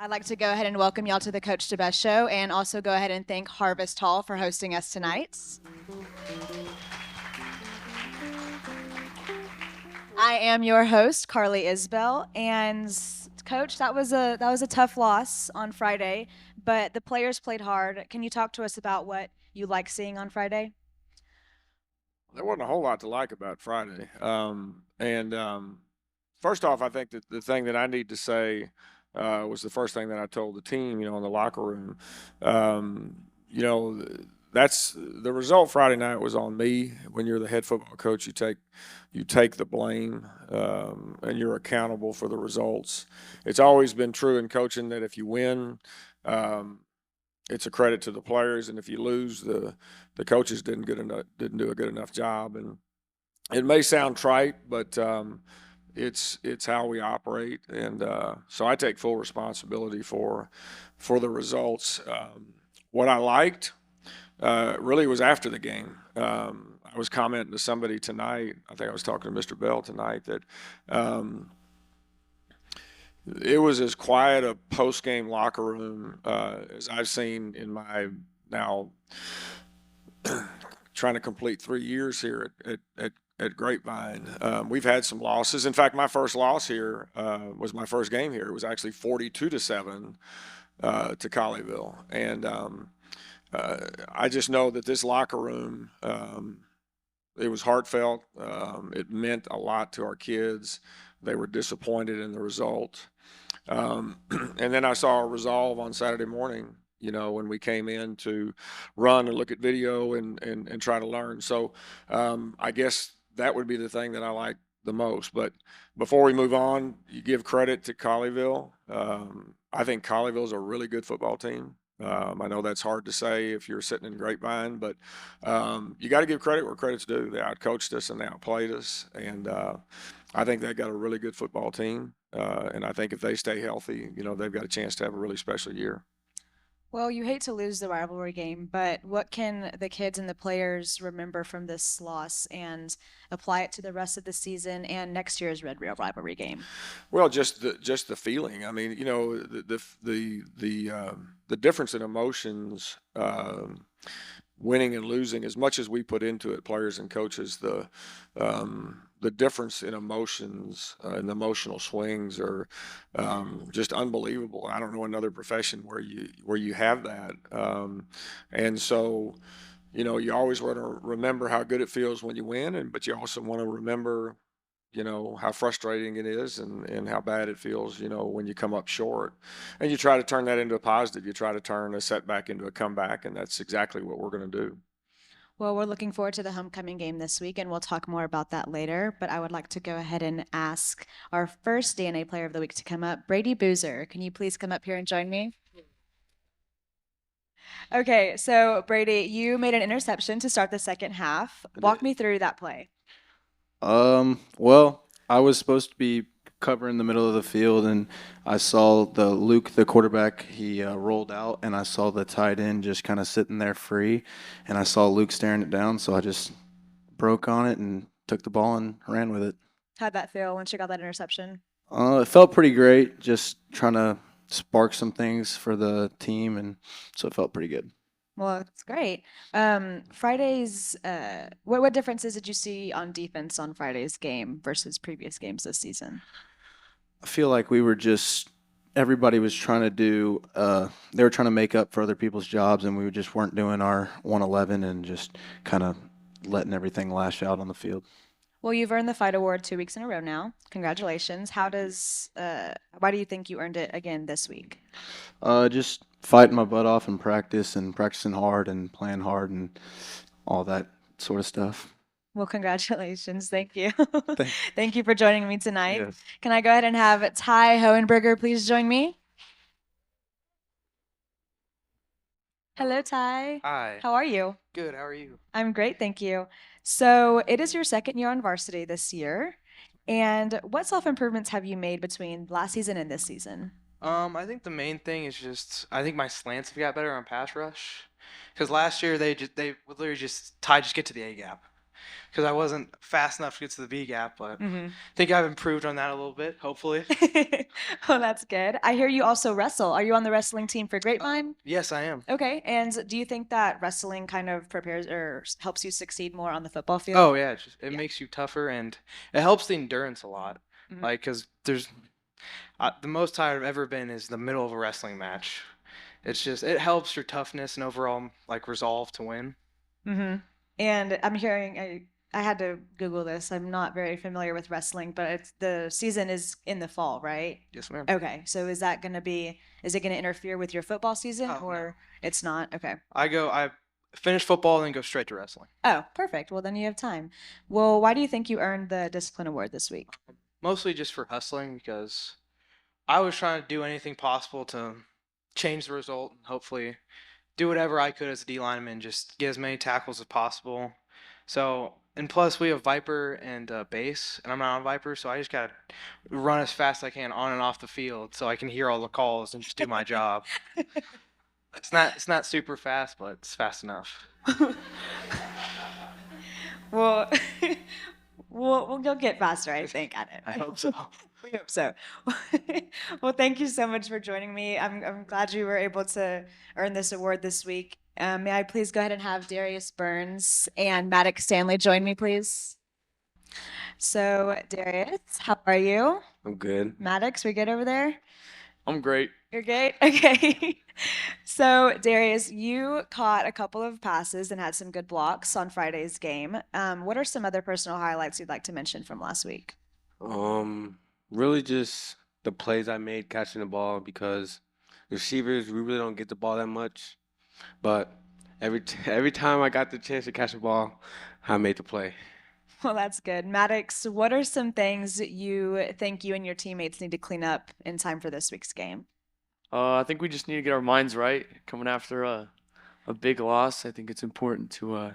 I'd like to go ahead and welcome y'all to the Coach DeBesse Show and also go ahead and thank Harvest Hall for hosting us tonight. I am your host, Carly Isbell, and Coach, that was a tough loss on Friday, but the players played hard. Can you talk to us about what you like seeing on Friday? There wasn't a whole lot to like about Friday. First off, I think that the thing that I need to say was the first thing that I told the team, in the locker room. Um, you know, that's the result Friday night was on me. When you're the head football coach, you take the blame, and you're accountable for the results. It's always been true in coaching that if you win, um, it's a credit to the players, and if you lose, the coaches didn't do a good enough job. And it may sound trite, but it's how we operate, and so I take full responsibility for the results. What I liked really was after the game. I was commenting to somebody tonight. I think I was talking to Mr. Bell tonight that. It was as quiet a post-game locker room as I've seen in my now trying to complete 3 years here at Grapevine. We've had some losses. In fact, my first loss here was my first game here. It was actually 42-7 to Colleyville, and I just know that this locker room. It was heartfelt. It meant a lot to our kids. They were disappointed in the result. And then I saw a resolve on Saturday morning, when we came in to run and look at video and try to learn. So I guess that would be the thing that I like the most. But before we move on, you give credit to Colleyville. I think Colleyville's a really good football team. I know that's hard to say if you're sitting in Grapevine, but you got to give credit where credit's due. They outcoached us and they outplayed us, and I think they got a really good football team. And I think if they stay healthy, they've got a chance to have a really special year. Well, you hate to lose the rivalry game, but what can the kids and the players remember from this loss and apply it to the rest of the season and next year's Red Real rivalry game? Well, just the feeling. I mean, the difference in emotions, winning and losing, as much as we put into it, players and coaches, the difference in emotions and the emotional swings are just unbelievable. I don't know another profession where you have that, and so. You always want to remember how good it feels when you win, but you also want to remember how frustrating it is and how bad it feels, when you come up short. And you try to turn that into a positive. You try to turn a setback into a comeback, and that's exactly what we're going to do. Well, we're looking forward to the homecoming game this week, and we'll talk more about that later. But I would like to go ahead and ask our first DNA Player of the Week to come up, Brady Boozer. Can you please come up here and join me? Okay, so Brady, you made an interception to start the second half. Walk me through that play. Well, I was supposed to be covering the middle of the field, and I saw Luke, the quarterback, he rolled out, and I saw the tight end just kind of sitting there free, and I saw Luke staring it down, so I just broke on it and took the ball and ran with it. How'd that feel once you got that interception? It felt pretty great, just trying to spark some things for the team, and so it felt pretty good. Well, it's great. Friday's, what differences did you see on defense on Friday's game versus previous games this season? I feel like everybody was trying to they were trying to make up for other people's jobs, and we just weren't doing our 111 and just kind of letting everything lash out on the field. Well, you've earned the Fight Award 2 weeks in a row now. Congratulations. Why do you think you earned it again this week? Just fighting my butt off in practice and practicing hard and playing hard and all that sort of stuff. Well, congratulations. Thank you. Thank- Thank you for joining me tonight. Yes. Can I go ahead and have Ty Hohenberger please join me? Hello, Ty. Hi. How are you? Good. How are you? I'm great, thank you. So it is your second year on varsity this year. And what self-improvements have you made between last season and this season? I think the main thing is just I think my slants have got better on pass rush. Because last year they would literally just Ty just get to the A gap. because I wasn't fast enough to get to the B gap, but Mm-hmm. I think I've improved on that a little bit, hopefully. Well, that's good. I hear you also wrestle. Are you on the wrestling team for Grapevine? Yes, I am. Okay. And do you think that wrestling kind of prepares or helps you succeed more on the football field? Oh yeah, it Yeah. makes you tougher and it helps the endurance a lot. Mhm. Like, cause there's the most tired I've ever been is the middle of a wrestling match. It's just it helps your toughness and overall like resolve to win. Mm-hmm. And I'm hearing, I had to Google this. I'm not very familiar with wrestling, but the season is in the fall, right? Yes, ma'am. Okay. So is it going to interfere with your football season Oh, no. or it's not? Okay. I finish football and then go straight to wrestling. Oh, perfect. Well, then you have time. Well, why do you think you earned the discipline award this week? Mostly just for hustling because I was trying to do anything possible to change the result and hopefully do whatever I could as a D lineman, just get as many tackles as possible. So, and plus we have Viper and base, and I'm not on Viper, so I just gotta run as fast as I can on and off the field so I can hear all the calls and just do my job. It's not super fast, but it's fast enough. Well, you'll get faster, I think, at it. I hope so. We hope so. Well, thank you so much for joining me. I'm glad you were able to earn this award this week. May I please go ahead and have Darius Burns and Maddox Stanley join me, please? So, Darius, how are you? I'm good. Maddox, we good over there? I'm great. You're great? Okay. So, Darius, you caught a couple of passes and had some good blocks on Friday's game. What are some other personal highlights you'd like to mention from last week? Really just the plays I made catching the ball because receivers, we really don't get the ball that much. But every time I got the chance to catch the ball, I made the play. Well, that's good. Maddox, what are some things you think you and your teammates need to clean up in time for this week's game? I think we just need to get our minds right coming after a big loss. I think it's important to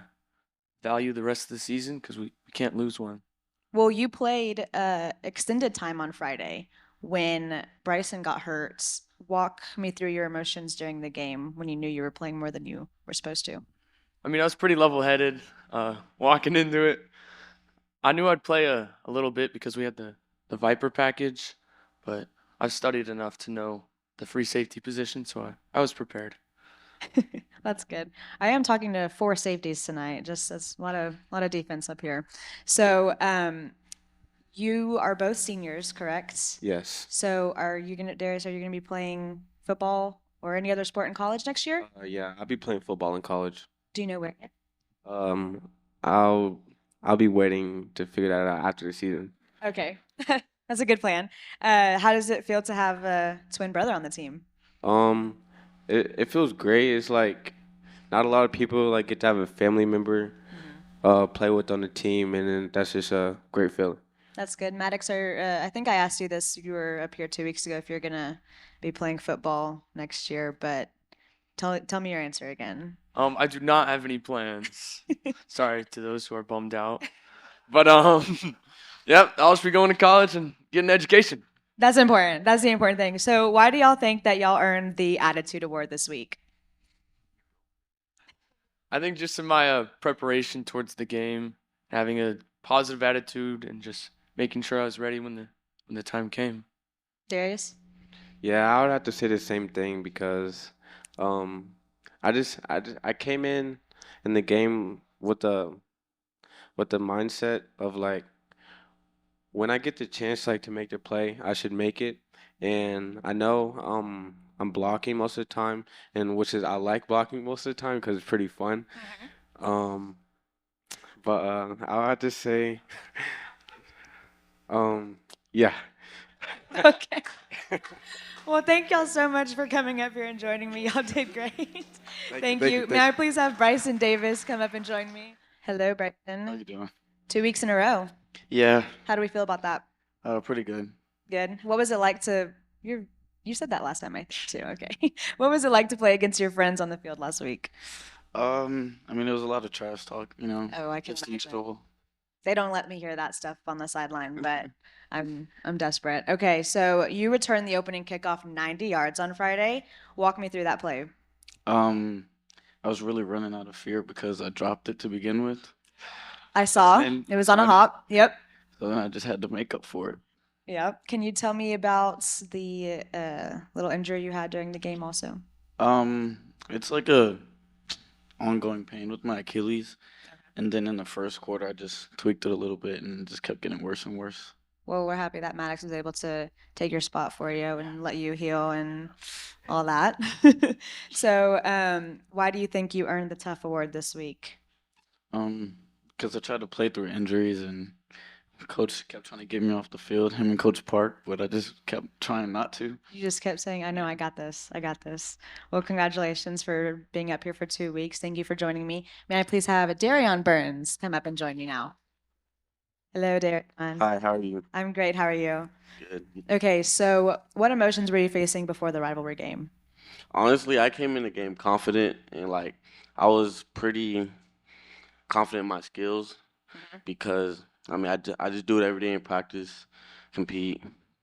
value the rest of the season because we can't lose one. Well, you played extended time on Friday when Bryson got hurt. Walk me through your emotions during the game when you knew you were playing more than you were supposed to. I mean, I was pretty level-headed walking into it. I knew I'd play a little bit because we had the Viper package, but I've studied enough to know the free safety position, so I was prepared. That's good. I am talking to 4 safeties tonight. Just as a lot of defense up here. So, you are both seniors, correct? Yes. So, Darius? Are you gonna be playing football or any other sport in college next year? Yeah, I'll be playing football in college. Do you know where? Um, I'll be waiting to figure that out after the season. Okay, that's a good plan. How does it feel to have a twin brother on the team? It feels great. It's like not a lot of people like get to have a family member play with on the team, and then that's just a great feeling. That's good. Maddox, I think I asked you this. You were up here 2 weeks ago if you're gonna be playing football next year, but tell me your answer again. I do not have any plans. Sorry to those who are bummed out. But yep, I'll just be going to college and getting an education. That's important. That's the important thing. So why do y'all think that y'all earned the Attitude Award this week? I think just in my preparation towards the game, having a positive attitude and just making sure I was ready when the time came. Darius? Yeah, I would have to say the same thing because I came in the game with the mindset of like when I get the chance like to make the play, I should make it. And I know I'm blocking most of the time, and which is I like blocking most of the time because it's pretty fun. But I'll have to say, yeah. Okay. Well, thank y'all so much for coming up here and joining me. Y'all did great. Thank you. May I please have Bryson Davis come up and join me? Hello, Bryson. How you doing? 2 weeks in a row. Yeah, How do we feel about that? pretty good. Good. What was it like you said that last time, I think, too. Okay. What was it like to play against your friends on the field last week? I mean, there was a lot of trash talk, Oh, I can just each imagine. goal. They don't let me hear that stuff on the sideline, but I'm desperate. Okay, so you returned the opening kickoff 90 yards on Friday. Walk me through that play. I was really running out of fear because I dropped it to begin with. I saw. And It was on a I- hop. Yep. So then I just had to make up for it. Yep. Can you tell me about the little injury you had during the game also? It's like a ongoing pain with my Achilles. And then in the first quarter, I just tweaked it a little bit and it just kept getting worse and worse. Well, we're happy that Maddox was able to take your spot for you and let you heal and all that. So, why do you think you earned the Tough Award this week? Because I tried to play through injuries and coach kept trying to get me off the field, him and Coach Park, but I just kept trying not to. You just kept saying, I know, I got this. I got this. Well, congratulations for being up here for 2 weeks. Thank you for joining me. May I please have Darion Burns come up and join me now? Hello, Darion. Hi, how are you? I'm great. How are you? Good. Okay, so what emotions were you facing before the rivalry game? Honestly, I came in the game confident and like I was pretty confident in my skills because I mean I just do it every day in practice, compete,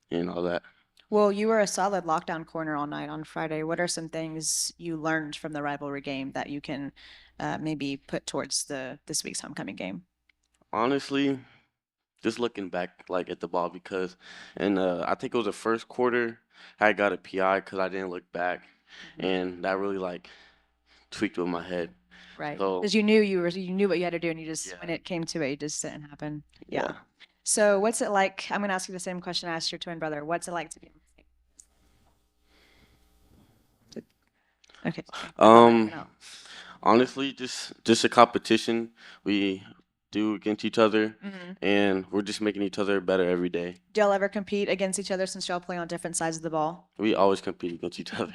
and all that. Well, you were a solid lockdown corner all night on Friday. What are some things you learned from the rivalry game that you can maybe put towards this week's homecoming game? Honestly, just looking back like at the ball because and I think it was the first quarter I got a PI because I didn't look back, and that really like tweaked with my head. Right. So Because you knew what you had to do, and you just Yeah. when it came to it, it just didn't happen. Yeah. yeah. So what's it like? I'm gonna ask you the same question I asked your twin brother. What's it like to be? Okay. Um, No. honestly, just a competition we do against each other, and we're just making each other better every day. Do y'all ever compete against each other since y'all play on different sides of the ball? We always compete against each other.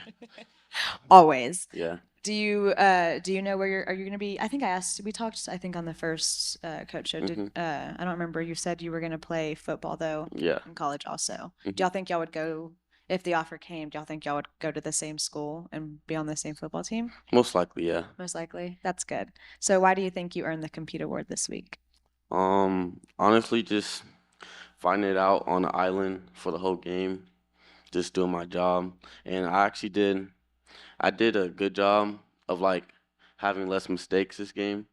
Always. Yeah. Do you know where are you going to be? I think we talked I think on the first coach show. I don't remember, you said you were going to play football though Yeah. in college also. Do y'all think y'all would go if the offer came? Do y'all think y'all would go to the same school and be on the same football team? Most likely, yeah. Most likely. That's good. So why do you think you earned the Compete Award this week? Honestly, just finding it out on the island for the whole game, just doing my job, and I did a good job of like having less mistakes this game.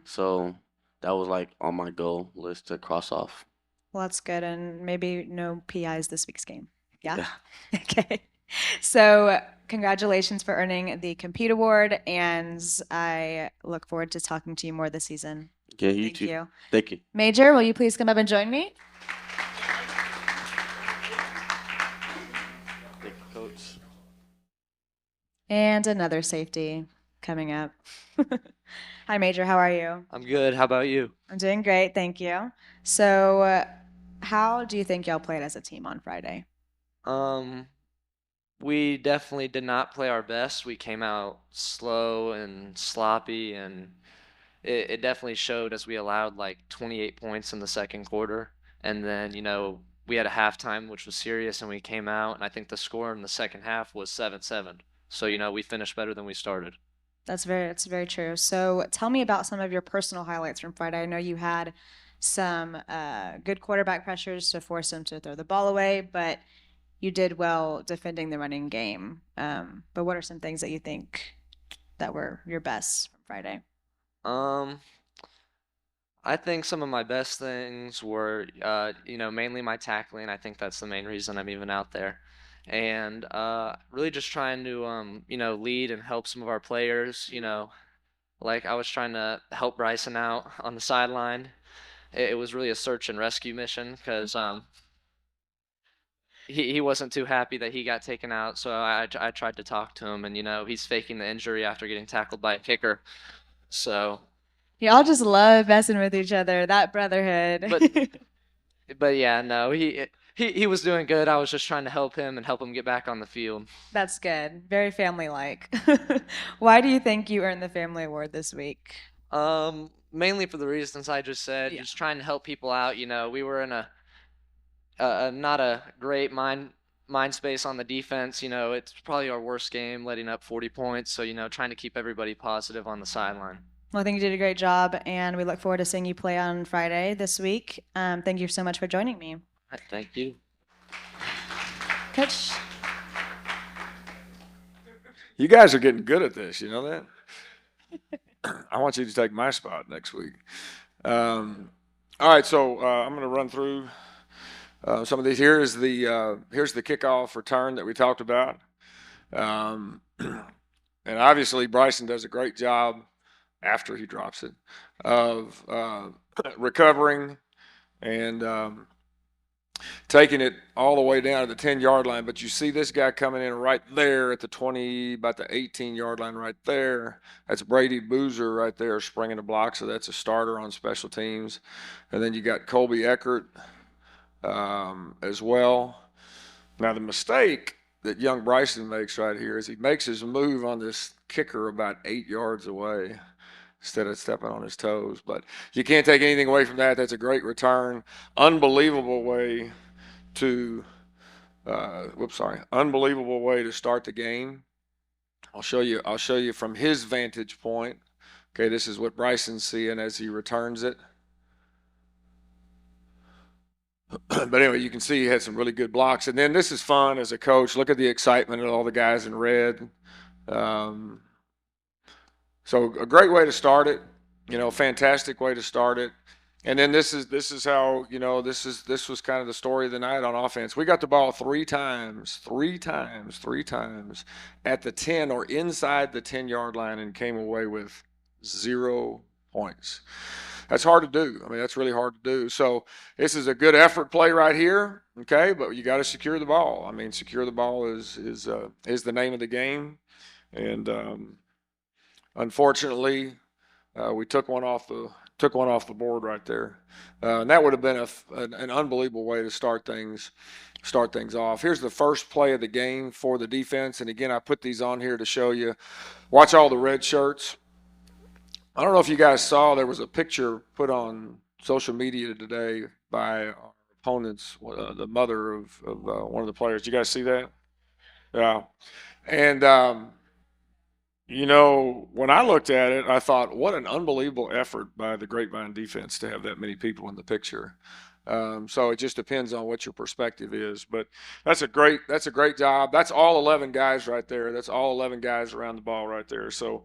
So that was like on my goal list to cross off. Well, that's good, and maybe no PIs this week's game. Yeah? Yeah. Okay. So, congratulations for earning the Compete Award, and I look forward to talking to you more this season. Yeah, you Thank too. you. Thank you. Major, will you please come up and join me? Thank you, Coach. And another safety coming up. Hi, Major. How are you? I'm good. How about you? I'm doing great. Thank you. So, how do you think y'all played as a team on Friday? We definitely did not play our best. We came out slow and sloppy, and it definitely showed as we allowed like 28 points in the second quarter. And then, we had a halftime, which was serious, and we came out, and I think the score in the second half was 7-7. So, we finished better than we started. That's very true. So tell me about some of your personal highlights from Friday. I know you had some good quarterback pressures to force him to throw the ball away, but you did well defending the running game. But what are some things that you think that were your best from Friday? I think some of my best things were, mainly my tackling. I think that's the main reason I'm even out there. And really just trying to, lead and help some of our players. Like I was trying to help Bryson out on the sideline. It was really a search and rescue mission because he wasn't too happy that he got taken out. So I tried to talk to him, and he's faking the injury after getting tackled by a kicker. So. Y'all just love messing with each other. That brotherhood. But yeah, no, he was doing good. I was just trying to help him and help him get back on the field. That's good. Very family-like. Why do you think you earned the family award this week? Mainly for the reasons I just said, just trying to help people out. We were in a not a great mind space on the defense. It's probably our worst game, letting up 40 points. So, trying to keep everybody positive on the sideline. Well, I think you did a great job, and we look forward to seeing you play on Friday this week. Thank you so much for joining me. Thank you. Coach. You guys are getting good at this, you know that? I want you to take my spot next week. All right, so I'm going to run through some of these. Here's the kickoff return that we talked about. And obviously Bryson does a great job after he drops it of recovering and taking it all the way down to the 10-yard line. But you see this guy coming in right there at the 20, about the 18-yard line right there. That's Brady Boozer right there springing the block, so that's a starter on special teams. And then you got Colby Eckert as well. Now the mistake that young Bryson makes right here is he makes his move on this kicker about 8 yards away instead of stepping on his toes. But you can't take anything away from that. That's a great return. Unbelievable way to unbelievable way to start the game. I'll show you from his vantage point. Okay, this is what Bryson's seeing as he returns it. But anyway, you can see he had some really good blocks. And then this is fun as a coach. Look at the excitement of all the guys in red. So a great way to start it, fantastic way to start it. And then this is how, this was kind of the story of the night on offense. We got the ball three times at the 10 or inside the 10-yard line and came away with 0 points. That's hard to do. I mean, that's really hard to do. So this is a good effort play right here, okay? But you got to secure the ball. I mean, secure the ball is the name of the game. And unfortunately, we took one off the board right there, and that would have been an unbelievable way to start things off. Here's the first play of the game for the defense, and again, I put these on here to show you. Watch all the red shirts. I don't know if you guys saw, there was a picture put on social media today by our opponents, the mother of one of the players. Did you guys see that? Yeah, and when I looked at it, I thought, what an unbelievable effort by the Grapevine defense to have that many people in the picture. So it just depends on what your perspective is. But that's a great job. That's all 11 guys right there. That's all 11 guys around the ball right there. So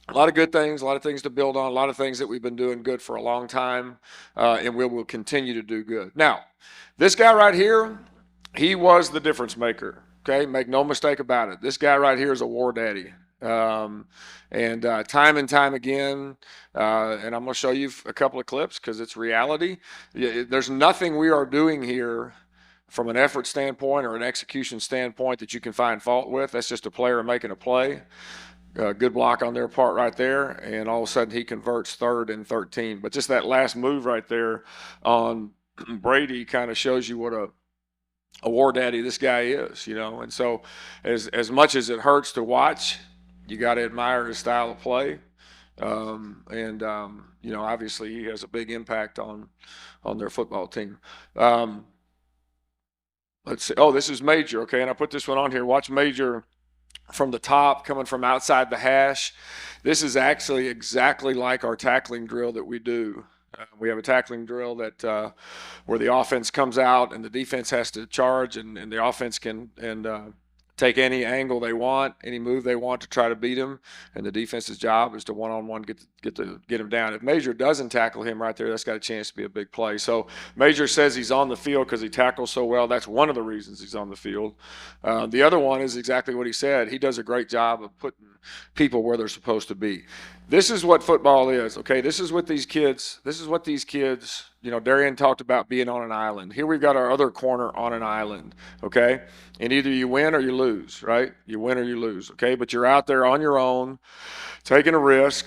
a lot of good things, a lot of things to build on, a lot of things that we've been doing good for a long time, and we will continue to do good. Now, this guy right here, he was the difference maker. Okay, make no mistake about it. This guy right here is a war daddy. And time and time again, and I'm going to show you a couple of clips because it's reality. There's nothing we are doing here from an effort standpoint or an execution standpoint that you can find fault with. That's just a player making a play. Good block on their part right there, and all of a sudden he converts 3rd and 13. But just that last move right there on Brady kind of shows you what a war daddy this guy is, and so as much as it hurts to watch, you got to admire his style of play, and obviously he has a big impact on their football team. Let's see. Oh, this is Major. Okay, and I put this one on here. Watch Major from the top, coming from outside the hash. This is actually exactly like our tackling drill that we do. We have a tackling drill that where the offense comes out and the defense has to charge, and the offense can take any angle they want, any move they want to try to beat him, and the defense's job is to one-on-one get him down. If Major doesn't tackle him right there, that's got a chance to be a big play. So Major says he's on the field because he tackles so well. That's one of the reasons he's on the field. The other one is exactly what he said. He does a great job of putting people where they're supposed to be. This is what football is, okay? This is what these kids, Darian talked about being on an island. Here we've got our other corner on an island, okay? And either you win or you lose, right? You win or you lose, okay? But you're out there on your own, taking a risk.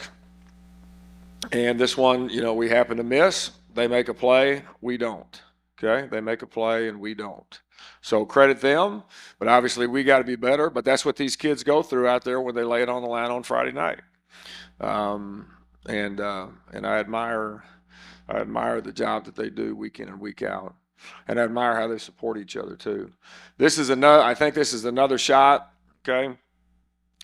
And this one, we happen to miss. They make a play, we don't, okay? They make a play and we don't. So credit them, but obviously we got to be better. But that's what these kids go through out there when they lay it on the line on Friday night. And I admire the job that they do week in and week out, and I admire how they support each other too. I think this is another shot. Okay,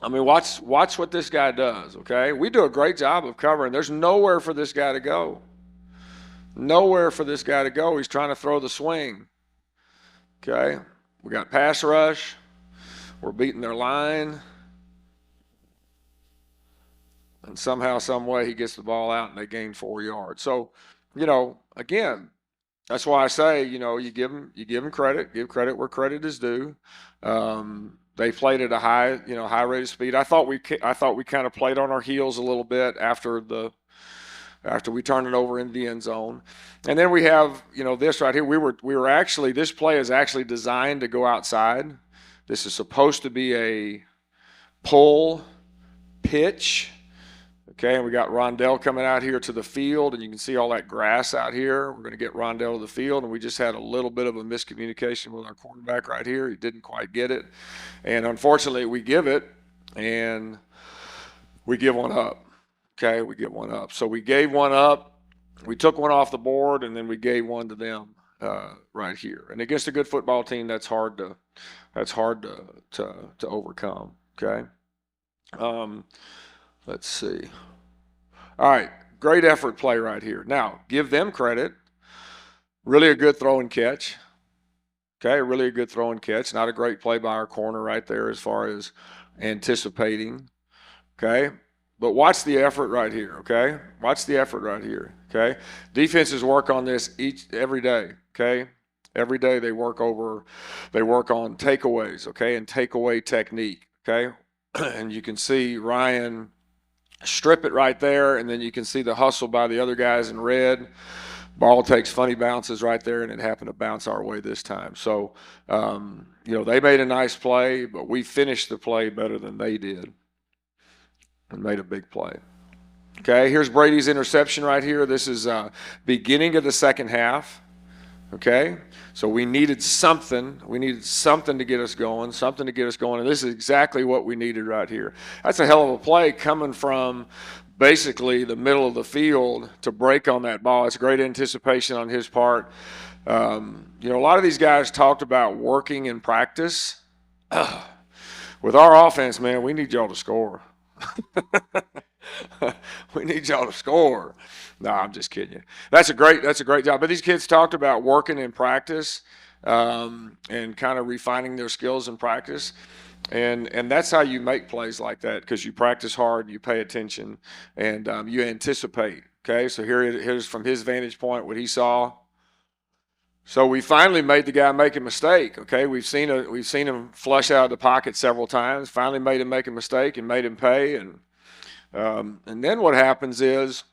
I mean watch what this guy does. Okay, we do a great job of covering. There's nowhere for this guy to go. Nowhere for this guy to go. He's trying to throw the swing. Okay, we got pass rush. We're beating their line. and somehow, some way, he gets the ball out and they gain 4 yards. So, again, that's why I say, you give them credit, give credit where credit is due. They played at a high rate of speed. I thought we kind of played on our heels a little bit after we turned it over in the end zone. And then we have, this right here. This play is actually designed to go outside. This is supposed to be a pull pitch. Okay, and we got Rondell coming out here to the field, and you can see all that grass out here. We're going to get Rondell to the field, and we just had a little bit of a miscommunication with our quarterback right here. He didn't quite get it. And unfortunately, we give it, and we give one up. Okay, we give one up. So we gave one up. We took one off the board, and then we gave one to them right here. And against a good football team, that's hard to overcome. Okay. Let's see. All right, great effort play right here. Now, give them credit. Really a good throw and catch. Okay, really a good throw and catch. Not a great play by our corner right there as far as anticipating. Okay, but watch the effort right here. Okay, watch the effort right here. Okay, defenses work on this every day. Okay, every day they work on takeaways. Okay, and takeaway technique. Okay, and you can see Ryan strip it right there, and then you can see the hustle by the other guys in red. Ball takes funny bounces right there, and it happened to bounce our way this time. So, they made a nice play, but we finished the play better than they did and made a big play. Okay, here's Brady's interception right here. This is beginning of the second half. Okay, so we needed something. We needed something to get us going, and this is exactly what we needed right here. That's a hell of a play coming from basically the middle of the field to break on that ball. It's great anticipation on his part. A lot of these guys talked about working in practice. With our offense, man, we need y'all to score. We need y'all to score. No, I'm just kidding you. That's a great job. But these kids talked about working in practice and kind of refining their skills in practice. And that's how you make plays like that, because you practice hard, you pay attention, and you anticipate. Okay, so here's from his vantage point what he saw. So we finally made the guy make a mistake. Okay, we've seen him flush out of the pocket several times. Finally made him make a mistake and made him pay. And then what happens is,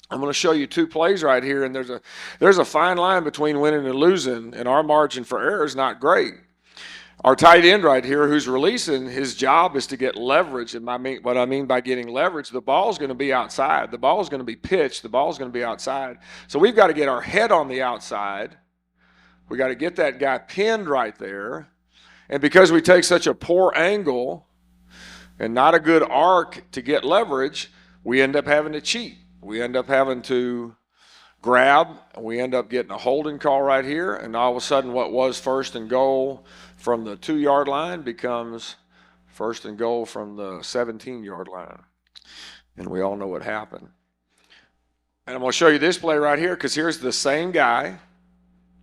I'm going to show you two plays right here, and there's a fine line between winning and losing, and our margin for error is not great. Our tight end right here, who's releasing, his job is to get leverage. And what I mean by getting leverage, the ball's going to be outside. The ball's going to be pitched. The ball's going to be outside. So we've got to get our head on the outside. We got to get that guy pinned right there. And because we take such a poor angle and not a good arc to get leverage, we end up having to cheat. We end up having to grab. We end up getting a holding call right here. And all of a sudden what was first and goal from the 2-yard line becomes first and goal from the 17-yard line. And we all know what happened. And I'm going to show you this play right here, because here's the same guy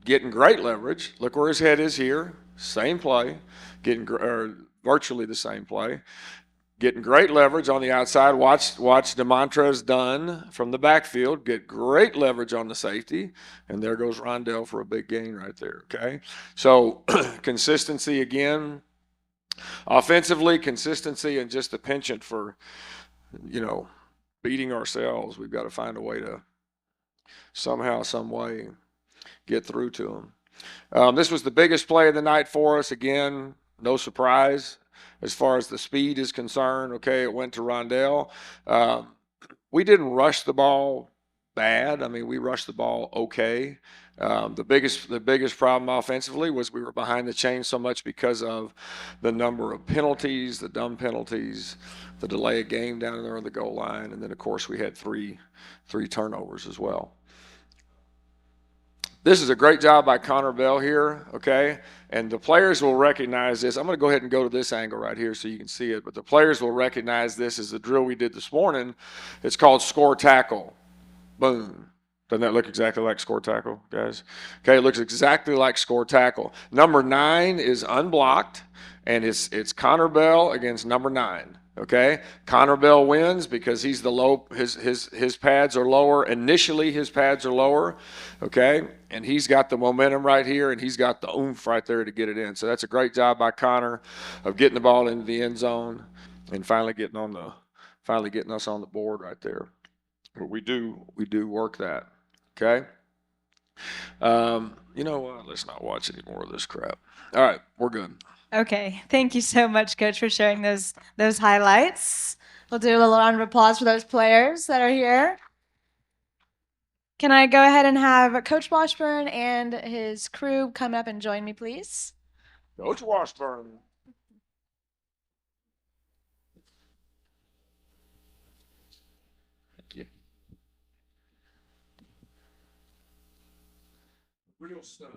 getting great leverage. Look where his head is here. Same play. Virtually the same play. Getting great leverage on the outside. Watch DeMontrez Dunn from the backfield get great leverage on the safety. And there goes Rondell for a big gain right there, okay? So consistency again. Offensively, consistency, and just the penchant for, beating ourselves. We've got to find a way to somehow, some way get through to them. This was the biggest play of the night for us. Again, no surprise. As far as the speed is concerned, okay, it went to Rondell. We didn't rush the ball bad. I mean, we rushed the ball okay. The biggest problem offensively was we were behind the chain so much because of the number of penalties, the dumb penalties, the delay of game down there on the goal line, and then of course we had three turnovers as well. This is a great job by Connor Bell here, okay? And the players will recognize this. I'm going to go ahead and go to this angle right here so you can see it. But the players will recognize this as the drill we did this morning. It's called score tackle. Boom. Doesn't that look exactly like score tackle, guys? Okay, it looks exactly like score tackle. Number 9 is unblocked, and it's Connor Bell against number 9. Okay, Connor Bell wins because he's the low. His pads are lower. Initially, his pads are lower. Okay, and he's got the momentum right here, and he's got the oomph right there to get it in. So that's a great job by Connor of getting the ball into the end zone and finally getting us on the board right there. But we do work that. Okay. You know what? Let's not watch any more of this crap. All right, we're good. Okay, thank you so much, Coach, for sharing those highlights. We'll do a little round of applause for those players that are here. Can I go ahead and have Coach Washburn and his crew come up and join me, please? Coach Washburn. Thank you. Real stuff.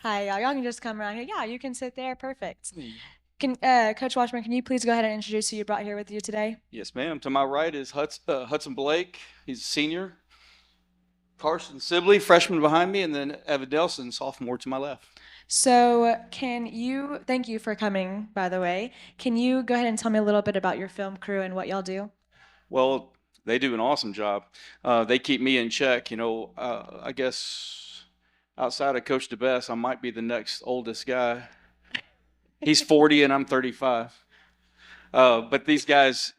Hi, y'all can just come around here. Yeah, you can sit there. Perfect. Can Coach Washburn, can you please go ahead and introduce who you brought here with you today? Yes, ma'am. To my right is Hudson Blake. He's a senior. Carson Sibley, freshman behind me, and then Evan Delson, sophomore to my left. So thank you for coming, by the way. Can you go ahead and tell me a little bit about your film crew and what y'all do? Well, they do an awesome job. They keep me in check. You know, I guess outside of Coach DeBesse, I might be the next oldest guy. He's 40 and I'm 35. But these guys,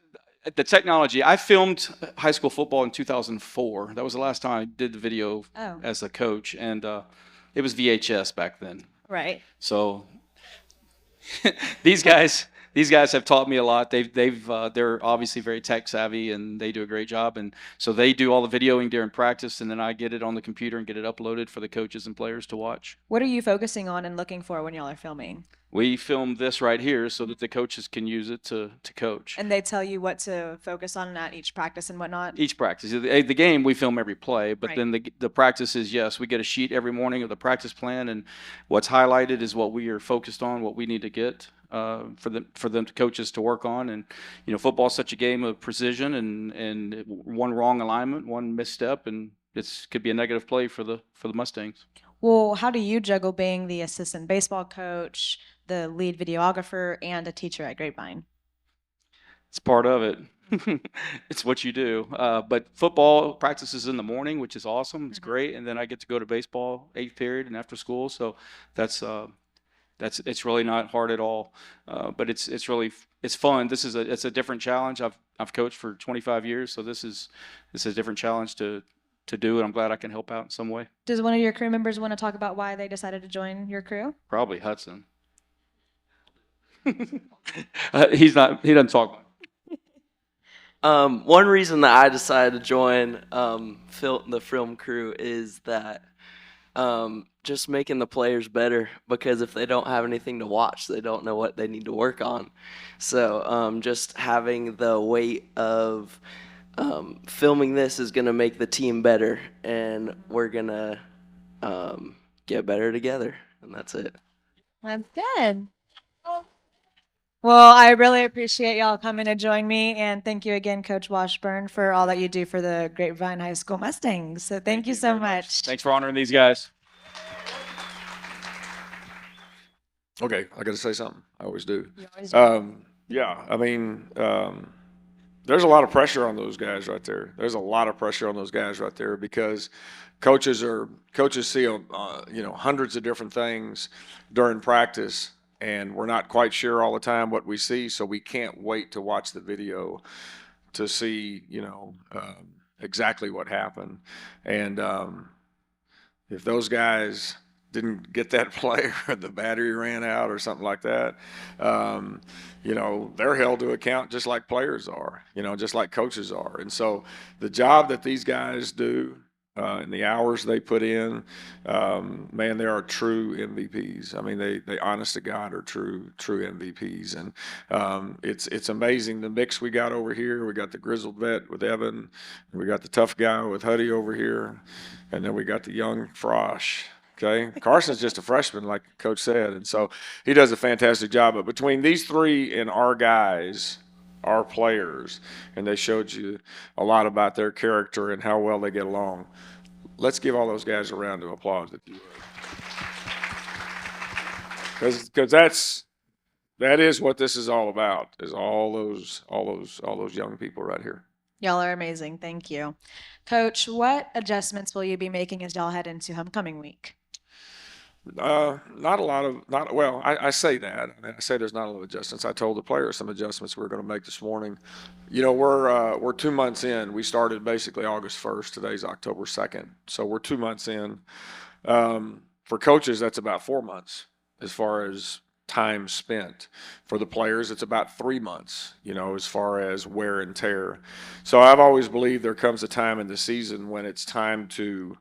the technology, I filmed high school football in 2004. That was the last time I did the video as a coach. And it was VHS back then. Right. So these guys have taught me a lot. They're obviously very tech savvy and they do a great job. And so they do all the videoing during practice, and then I get it on the computer and get it uploaded for the coaches and players to watch. What are you focusing on and looking for when y'all are filming? We film this right here so that the coaches can use it to coach. And they tell you what to focus on at each practice and whatnot? Each practice. The game, we film every play, but Right. then the practice is, yes, we get a sheet every morning of the practice plan, and what's highlighted is what we are focused on, what we need to get for them coaches to work on. And, you know, football is such a game of precision, and one wrong alignment, one misstep, and it could be a negative play for the Mustangs. Well, how do you juggle being the assistant baseball coach, the lead videographer, and a teacher at Grapevine? It's part of it. It's what you do. But football practices in the morning, which is awesome. It's great. And then I get to go to baseball 8th period and after school. So it's really not hard at all. But it's fun. It's a different challenge. I've coached for 25 years, so this is a different challenge to do, and I'm glad I can help out in some way. Does one of your crew members want to talk about why they decided to join your crew? Probably Hudson. He doesn't talk much. One reason that I decided to join the film crew is that just making the players better, because if they don't have anything to watch, they don't know what they need to work on. So just having the weight of filming this is going to make the team better, and we're going to get better together, and that's it. That's good. Well, I really appreciate y'all coming to join me, and thank you again, Coach Washburn, for all that you do for the Grapevine High School Mustangs. So thank you so much. Thanks for honoring these guys. Okay, I got to say something. I always do. You always do. Yeah, I mean, there's a lot of pressure on those guys right there. There's a lot of pressure on those guys right there because coaches see hundreds of different things during practice, and we're not quite sure all the time what we see, so we can't wait to watch the video to see exactly what happened. And if those guys didn't get that play or the battery ran out or something like that, they're held to account just like players are, just like coaches are. And so the job that these guys do and the hours they put in, man, they are true MVPs. I mean, they honest to God are true MVPs. And it's amazing the mix we got over here. We got the grizzled vet with Evan, and we got the tough guy with Huddy over here, and then we got the young Frosh. Okay, Carson's just a freshman, like Coach said, and so he does a fantastic job. But between these three and our guys, our players, and they showed you a lot about their character and how well they get along. Let's give all those guys a round of applause, if you would. Because That is what this is all about. Is all those young people right here. Y'all are amazing. Thank you. Coach, what adjustments will you be making as y'all head into homecoming week? Not a lot of not well. I say that. I mean, I say there's not a lot of adjustments. I told the players some adjustments we were going to make this morning. You know, we're 2 months in. We started basically August 1st. Today's October 2nd, so we're 2 months in. For coaches, that's about 4 months as far as time spent. For the players, it's about 3 months, you know, as far as wear and tear. So I've always believed there comes a time in the season when it's time to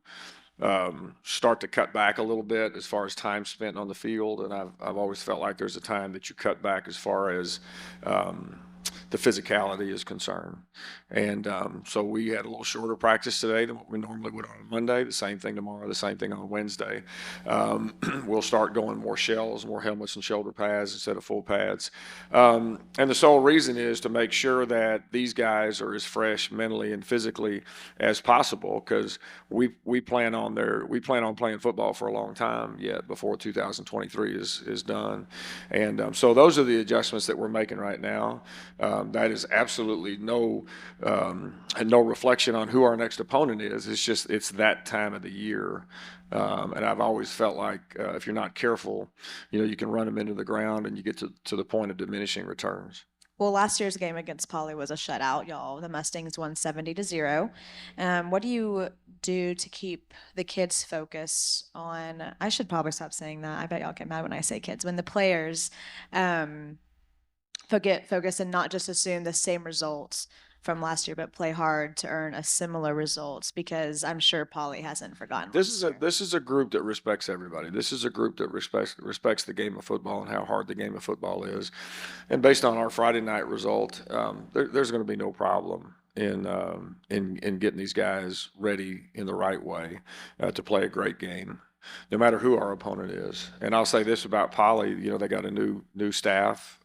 start to cut back a little bit as far as time spent on the field. And I've always felt like there's a time that you cut back as far as the physicality is concerned. And so we had a little shorter practice today than what we normally would on Monday. The same thing tomorrow, the same thing on Wednesday. We'll start going more shells, more helmets and shoulder pads instead of full pads. And the sole reason is to make sure that these guys are as fresh mentally and physically as possible, because we plan on playing football for a long time yet before 2023 is done. And so those are the adjustments that we're making right now. That is absolutely no reflection on who our next opponent is. It's just it's that time of the year, and I've always felt like if you're not careful, you know, you can run them into the ground, and you get to the point of diminishing returns. Well, last year's game against Poly was a shutout, y'all. The Mustangs won 70-0. What do you do to keep the kids focused on? I should probably stop saying that. I bet y'all get mad when I say kids. When the players get focused and not just assume the same results from last year, but play hard to earn a similar results, because I'm sure Poly hasn't forgotten. This is a group that respects everybody. This is a group that respects the game of football and how hard the game of football is. And based on our Friday night result, there's going to be no problem in getting these guys ready in the right way to play a great game, no matter who our opponent is. And I'll say this about Poly, you know, they got a new staff.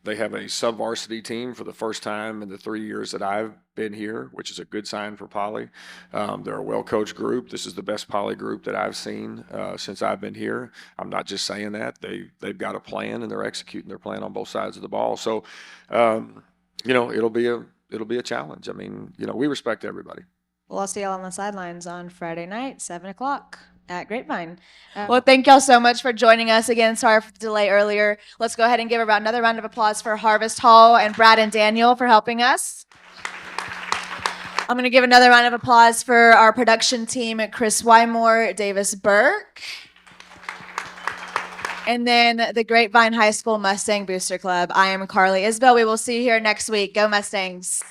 They have a sub-varsity team for the first time in the 3 years that I've been here, which is a good sign for Poly. They're a well-coached group. This is the best Poly group that I've seen since I've been here. I'm not just saying that. They've got a plan, and they're executing their plan on both sides of the ball. So, you know, it'll be a challenge. I mean, you know, we respect everybody. Well, I'll see y'all on the sidelines on Friday night, 7 o'clock at Grapevine. Well, thank y'all so much for joining us again. Sorry for the delay earlier. Let's go ahead and give another round of applause for Harvest Hall and Brad and Daniel for helping us. I'm going to give another round of applause for our production team at Chris Wymore, Davis Burke, and then the Grapevine High School Mustang Booster Club. I am Carly Isbell. We will see you here next week. Go Mustangs.